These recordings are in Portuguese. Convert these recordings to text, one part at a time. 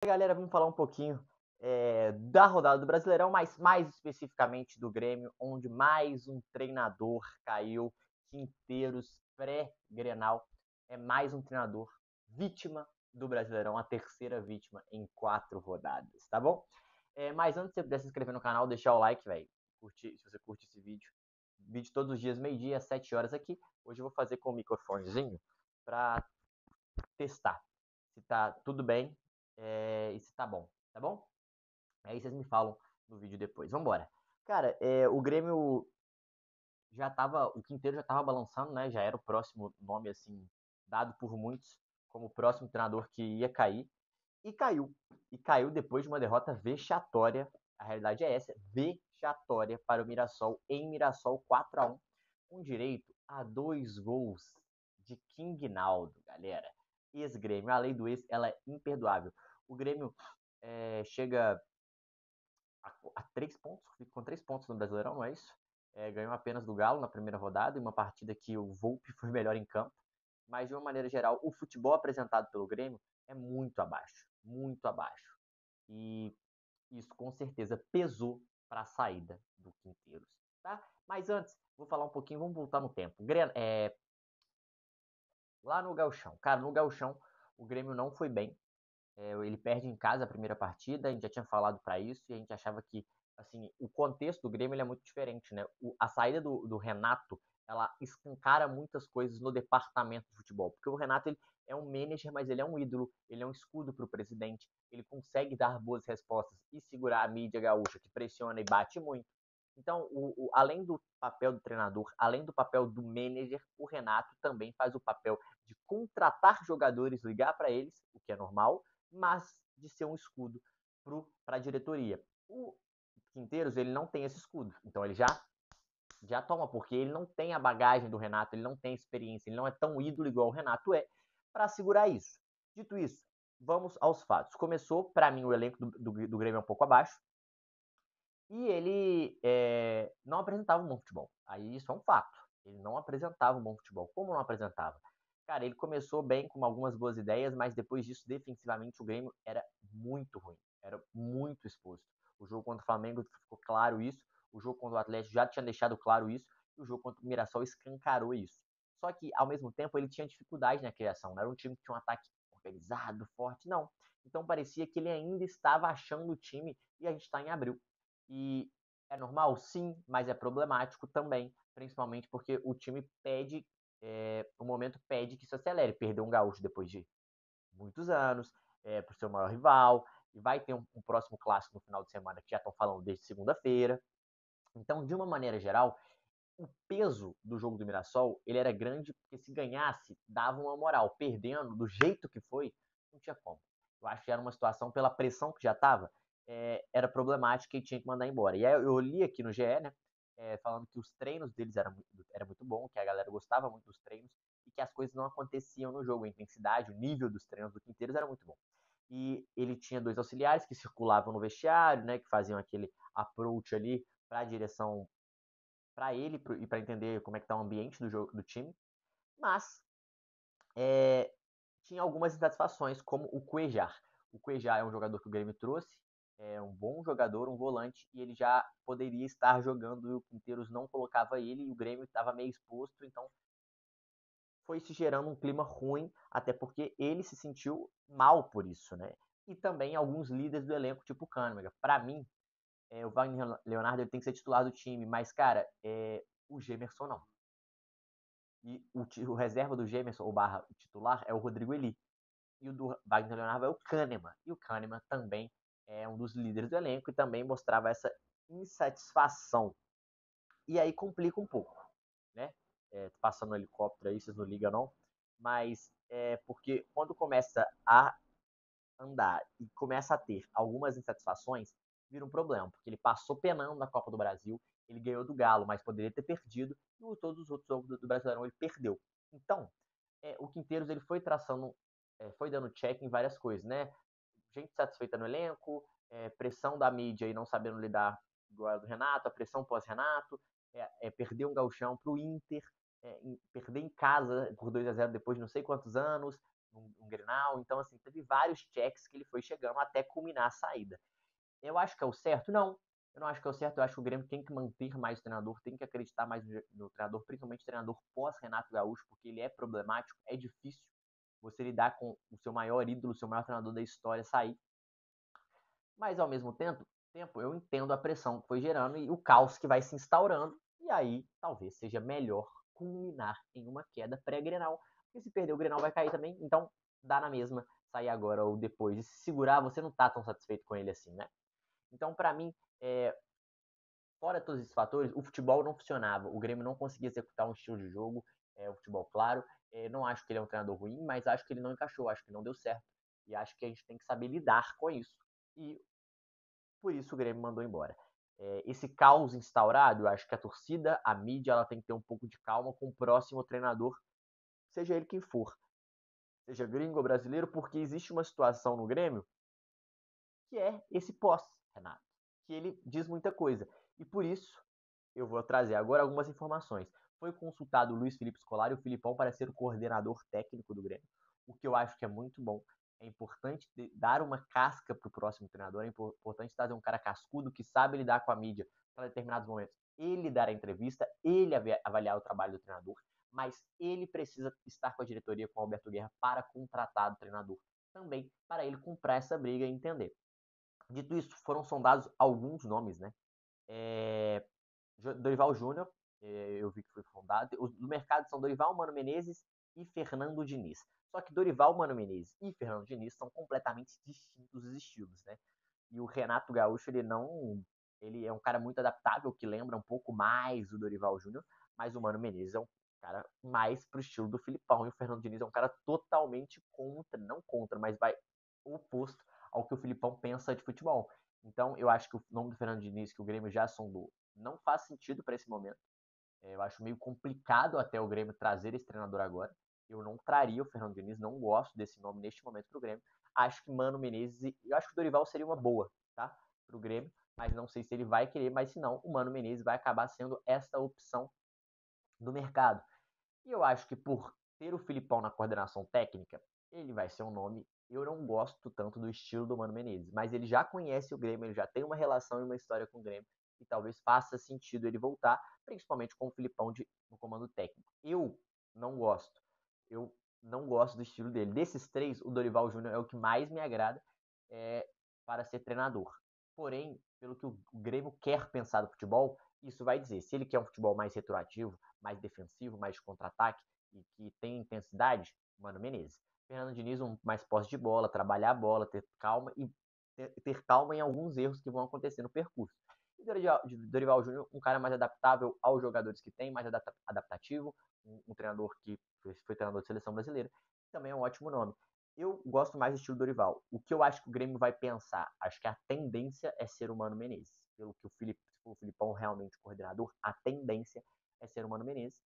Galera, vamos falar um pouquinho da rodada do Brasileirão, mas mais especificamente do Grêmio, onde mais um treinador caiu. Quinteiros, pré-Grenal, é mais um treinador vítima do Brasileirão, a terceira vítima em 4 rodadas, tá bom? Mas antes de você puder se inscrever no canal, deixar o like, velho, se você curte esse vídeo. Vídeo todos os dias, meio-dia, às 7 horas aqui. Hoje eu vou fazer com o microfonezinho para testar se tá tudo bem e se tá bom, tá bom? Aí vocês me falam no vídeo depois. Vambora. Cara, o Grêmio o Quinteiro já tava balançando, né? Já era o próximo nome, assim, dado por muitos como o próximo treinador que ia cair. E caiu. E caiu depois de uma derrota vexatória. A realidade é essa, vexatória para o Mirassol, em Mirassol 4-1, com direito a 2 gols de King Naldo, galera. Ex-Grêmio, a lei do ex, ela é imperdoável. O Grêmio chega a 3 pontos, fica com 3 pontos no Brasileirão, não é isso? Ganhou apenas do Galo na primeira rodada, em uma partida que o Volpe foi melhor em campo. Mas, de uma maneira geral, o futebol apresentado pelo Grêmio é muito abaixo, muito abaixo. E isso com certeza pesou para a saída do Quinteiros, tá? Mas antes, vou falar um pouquinho, vamos voltar no tempo. Lá no Gauchão, cara, no Gauchão o Grêmio não foi bem. Ele perde em casa a primeira partida, a gente já tinha falado para isso e a gente achava que, assim, o contexto do Grêmio ele é muito diferente, né? A saída do Renato, ela escancara muitas coisas no departamento de futebol, porque o Renato ele é um manager, mas ele é um ídolo, ele é um escudo para o presidente, ele consegue dar boas respostas e segurar a mídia gaúcha que pressiona e bate muito. Então, além do papel do treinador, além do papel do manager, o Renato também faz o papel de contratar jogadores, ligar para eles, o que é normal, mas de ser um escudo para a diretoria. O Quinteiros ele não tem esse escudo, então ele já toma, porque ele não tem a bagagem do Renato, ele não tem experiência, ele não é tão ídolo igual o Renato é, para segurar isso. Dito isso, vamos aos fatos. Começou, para mim, o elenco do Grêmio é um pouco abaixo, e ele não apresentava um bom futebol. Aí isso é um fato. Ele não apresentava um bom futebol. Como não apresentava? Cara, ele começou bem com algumas boas ideias, mas depois disso, defensivamente, o Grêmio era muito ruim. Era muito exposto. O jogo contra o Flamengo ficou claro isso. O jogo contra o Atlético já tinha deixado claro isso. E o jogo contra o Mirassol escancarou isso. Só que, ao mesmo tempo, ele tinha dificuldade na criação. Não era um time que tinha um ataque organizado, forte, não. Então parecia que ele ainda estava achando o time e a gente está em abril. E é normal? Sim, mas é problemático também, principalmente porque o time pede, o momento pede que isso acelere. Perdeu um gaúcho depois de muitos anos, para o seu maior rival, e vai ter um próximo clássico no final de semana que já estão falando desde segunda-feira. Então, de uma maneira geral, o peso do jogo do Mirassol ele era grande porque se ganhasse, dava uma moral. Perdendo do jeito que foi, não tinha como. Eu acho que era uma situação, pela pressão que já estava, era problemática e tinha que mandar embora. E aí eu li aqui no GE, né, falando que os treinos deles era muito bom, que a galera gostava muito dos treinos e que as coisas não aconteciam no jogo. A intensidade, o nível dos treinos do Quinteiros era muito bom. E ele tinha 2 auxiliares que circulavam no vestiário, né, que faziam aquele approach ali para a direção para ele e para entender como é que tá o ambiente do jogo do time, mas é, tinha algumas insatisfações, como o Cuejar. O Cuejar é um jogador que o Grêmio trouxe, é um bom jogador, um volante, e ele já poderia estar jogando e o Quinteiros não colocava ele e o Grêmio estava meio exposto, então foi se gerando um clima ruim, até porque ele se sentiu mal por isso, né? E também alguns líderes do elenco, tipo o Kahneman. Para mim, o Wagner Leonardo ele tem que ser titular do time, mas, cara, o Gemerson não. E o reserva do Gemerson, ou barra o titular, é o Rodrigo Eli. E o do Wagner Leonardo é o Kahneman. E o Kahneman também é um dos líderes do elenco e também mostrava essa insatisfação. E aí complica um pouco, né? Passando o helicóptero aí, vocês não ligam não. Mas porque quando começa a andar e começa a ter algumas insatisfações, vira um problema, porque ele passou penando na Copa do Brasil, ele ganhou do Galo, mas poderia ter perdido, e todos os outros jogos do Brasileirão ele perdeu. Então, o Quinteiros ele foi traçando, foi dando check em várias coisas, né? Gente satisfeita no elenco, pressão da mídia e não sabendo lidar igual a do Renato, a pressão pós-Renato, perder um gauchão para o Inter, perder em casa por 2-0 depois de não sei quantos anos, num Grenal. Então, assim, teve vários checks que ele foi chegando até culminar a saída. Eu acho que é o certo? Não. Eu não acho que é o certo. Eu acho que o Grêmio tem que manter mais o treinador, tem que acreditar mais no treinador, principalmente o treinador pós-Renato Gaúcho, porque ele é problemático, é difícil você lidar com o seu maior ídolo, o seu maior treinador da história sair. Mas, ao mesmo tempo, eu entendo a pressão que foi gerando e o caos que vai se instaurando. E aí, talvez seja melhor culminar em uma queda pré-Grenal. Porque se perder o Grenal vai cair também. Então, dá na mesma sair agora ou depois. E se segurar, você não tá tão satisfeito com ele assim, né? Então, para mim, fora todos esses fatores, o futebol não funcionava. O Grêmio não conseguia executar um estilo de jogo, o futebol claro. Não acho que ele é um treinador ruim, mas acho que ele não encaixou, acho que não deu certo. E acho que a gente tem que saber lidar com isso. E por isso o Grêmio mandou embora. Esse caos instaurado, eu acho que a torcida, a mídia, ela tem que ter um pouco de calma com o próximo treinador, seja ele quem for, seja gringo ou brasileiro, porque existe uma situação no Grêmio que é esse pós, Renato, que ele diz muita coisa. E por isso, eu vou trazer agora algumas informações. Foi consultado o Luiz Felipe Scolari, o Filipão, para ser o coordenador técnico do Grêmio, o que eu acho que é muito bom. É importante dar uma casca para o próximo treinador, é importante trazer um cara cascudo que sabe lidar com a mídia para determinados momentos. Ele dar a entrevista, ele avaliar o trabalho do treinador, mas ele precisa estar com a diretoria, com o Alberto Guerra, para contratar o treinador também, para ele comprar essa briga e entender. Dito isso, foram sondados alguns nomes, né? Dorival Júnior, eu vi que foi fundado. Os do mercado são Dorival, Mano Menezes e Fernando Diniz. Só que Dorival, Mano Menezes e Fernando Diniz são completamente distintos os estilos, né? E o Renato Gaúcho, ele é um cara muito adaptável, que lembra um pouco mais o Dorival Júnior, mas o Mano Menezes é um cara mais pro estilo do Filipão, e o Fernando Diniz é um cara totalmente contra, não contra, mas vai oposto ao que o Filipão pensa de futebol. Então, eu acho que o nome do Fernando Diniz, que o Grêmio já sondou, não faz sentido para esse momento. Eu acho meio complicado até o Grêmio trazer esse treinador agora. Eu não traria o Fernando Diniz, não gosto desse nome neste momento para o Grêmio. Acho que Mano Menezes, eu acho que o Dorival seria uma boa, tá? Para o Grêmio, mas não sei se ele vai querer, mas se não, o Mano Menezes vai acabar sendo essa opção do mercado. E eu acho que por ter o Filipão na coordenação técnica, ele vai ser um nome. Eu não gosto tanto do estilo do Mano Menezes, mas ele já conhece o Grêmio, ele já tem uma relação e uma história com o Grêmio, e talvez faça sentido ele voltar, principalmente com o Filipão no comando técnico. Eu não gosto. Eu não gosto do estilo dele. Desses três, o Dorival Júnior é o que mais me agrada para ser treinador. Porém, pelo que o Grêmio quer pensar do futebol, isso vai dizer, se ele quer um futebol mais retroativo, mais defensivo, mais de contra-ataque e que tem intensidade, Mano Menezes. Fernando Diniz, mais posse de bola, trabalhar a bola, ter calma e ter calma em alguns erros que vão acontecer no percurso. E Dorival Júnior, um cara mais adaptável aos jogadores que tem, mais adaptativo, um treinador que foi treinador de seleção brasileira, também é um ótimo nome. Eu gosto mais do estilo Dorival. O que eu acho que o Grêmio vai pensar? Acho que a tendência é ser o Mano Menezes. Pelo que o Filipão realmente coordenador, a tendência é ser o Mano Menezes.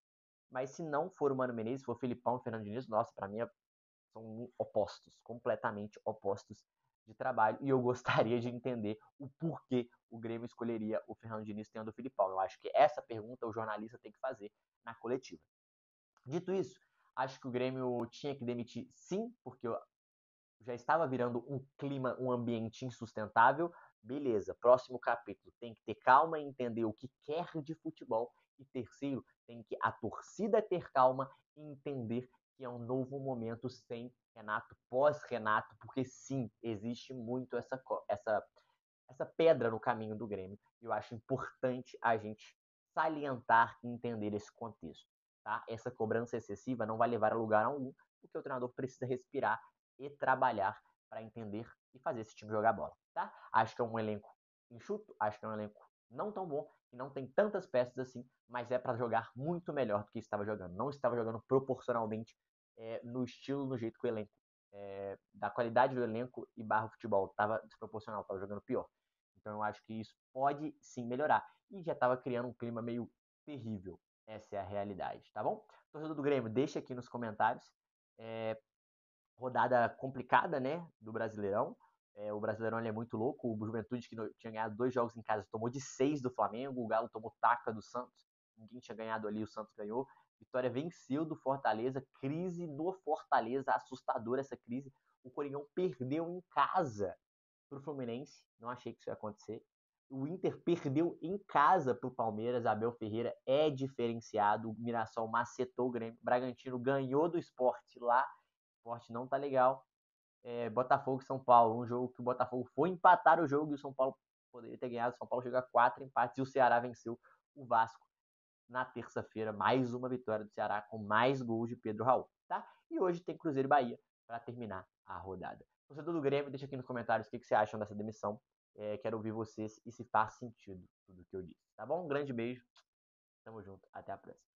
Mas se não for o Mano Menezes, se for o Filipão e o Fernando Diniz, nossa, para mim são opostos, completamente opostos de trabalho. E eu gostaria de entender o porquê o Grêmio escolheria o Fernando Diniz tendo o Filipão. Eu acho que essa pergunta o jornalista tem que fazer na coletiva. Dito isso, acho que o Grêmio tinha que demitir sim, porque já estava virando um clima, um ambiente insustentável. Beleza, próximo capítulo. Tem que ter calma e entender o que quer de futebol. E terceiro, tem que a torcida ter calma e entender que é um novo momento sem Renato, pós-Renato, porque sim, existe muito essa pedra no caminho do Grêmio. E eu acho importante a gente salientar e entender esse contexto. Tá? Essa cobrança excessiva não vai levar a lugar algum, porque o treinador precisa respirar e trabalhar para entender e fazer esse time jogar bola. Tá? Acho que é um elenco enxuto, acho que é um elenco não tão bom, que não tem tantas peças assim, mas é para jogar muito melhor do que estava jogando. Não estava jogando proporcionalmente no estilo, no jeito que o elenco, da qualidade do elenco e barra futebol, estava desproporcional, estava jogando pior. Então eu acho que isso pode sim melhorar. E já estava criando um clima meio terrível. Essa é a realidade, tá bom? Torcedor do Grêmio, deixa aqui nos comentários. Rodada complicada, né? Do Brasileirão. O Brasileirão é muito louco. O Juventude, que tinha ganhado 2 jogos em casa, tomou de 6 do Flamengo. O Galo tomou taca do Santos. Ninguém tinha ganhado ali, o Santos ganhou. Vitória venceu do Fortaleza, crise do Fortaleza, assustadora essa crise. O Coringão perdeu em casa para o Fluminense, não achei que isso ia acontecer. O Inter perdeu em casa para o Palmeiras, Abel Ferreira é diferenciado, o Mirassol macetou o Grêmio, Bragantino ganhou do Sport lá, o Sport não tá legal. Botafogo e São Paulo, um jogo que o Botafogo foi empatar o jogo e o São Paulo poderia ter ganhado, o São Paulo chegou a 4 empates e o Ceará venceu o Vasco na terça-feira, mais uma vitória do Ceará com mais gols de Pedro Raul, tá? E hoje tem Cruzeiro e Bahia para terminar a rodada. Torcedor do Grêmio, deixa aqui nos comentários o que vocês acham dessa demissão. Quero ouvir vocês e se faz sentido tudo que eu disse, tá bom? Um grande beijo, tamo junto, até a próxima.